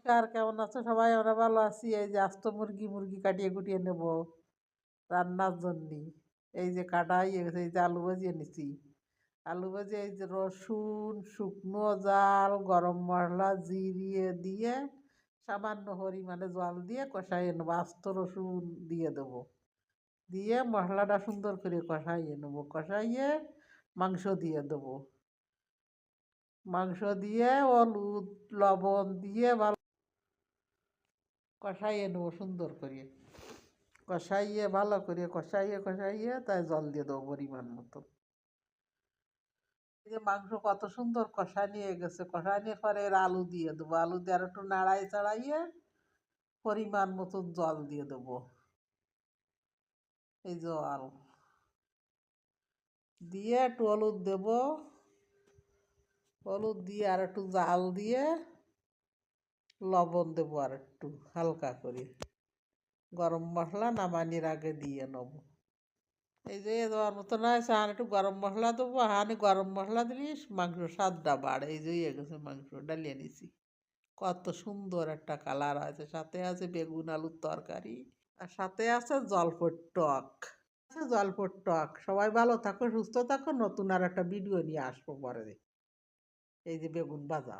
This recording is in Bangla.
নমস্কার, কেমন আছো সবাই? আমরা ভালো আছি। এই যে আস্ত মুরগি কাটিয়ে কুটিয়ে নেব রান্নার জন্যে। এই যে কাটা হয়ে গেছে, এই যে আলু ভাজিয়ে নিছি। আলু ভাজি, এই যে রসুন, শুকনো জাল, গরম মশলা, জিরিয়ে দিয়ে সামান্য পরিমাণে জল দিয়ে কষাইয়ে নেবো। আস্ত রসুন দিয়ে দেবো, দিয়ে মশলাটা সুন্দর করে কষাইয়ে নেবো। কষাইয়ে মাংস দিয়ে দেবো। মাংস দিয়ে হলুদ লবণ দিয়ে ভালো কষাইয়ে নেবো সুন্দর করে। কষাইয়ে ভালো করে কষাইয়ে তাই জল দিয়ে দেবো পরিমাণ মতো। এই যে মাংস কত সুন্দর কষা নিয়ে গেছে, কষা নিয়ে পরে এর আলু দিয়ে দেবো। আলু দিয়ে আর একটু নাড়াই চাড়াইয়ে পরিমাণ মতো জল দিয়ে দেবো। এই জল দিয়ে একটু হলুদ দেবো। হলুদ দিয়ে আর একটু জাল দিয়ে লবণ দেবো আর একটু হালকা করে। গরম মশলা নামানির আগে দিয়ে নেবো। এই যে দেওয়ার মতো নয়, আর একটু গরম মশলা দেবো। হানি গরম মশলা দিলে মাংস স্বাদটা বাড়ে। এই যে গেছে মাংস ডালিয়ে নিছি। কত সুন্দর একটা কালার আছে। সাথে আছে বেগুন আলুর তরকারি, আর সাথে আছে জলফর টক। জলফর টক। সবাই ভালো থাকো, সুস্থ থাকো। নতুন আর একটা ভিডিও নিয়ে আসবো পরে। এই যে বেগুন ভাজা।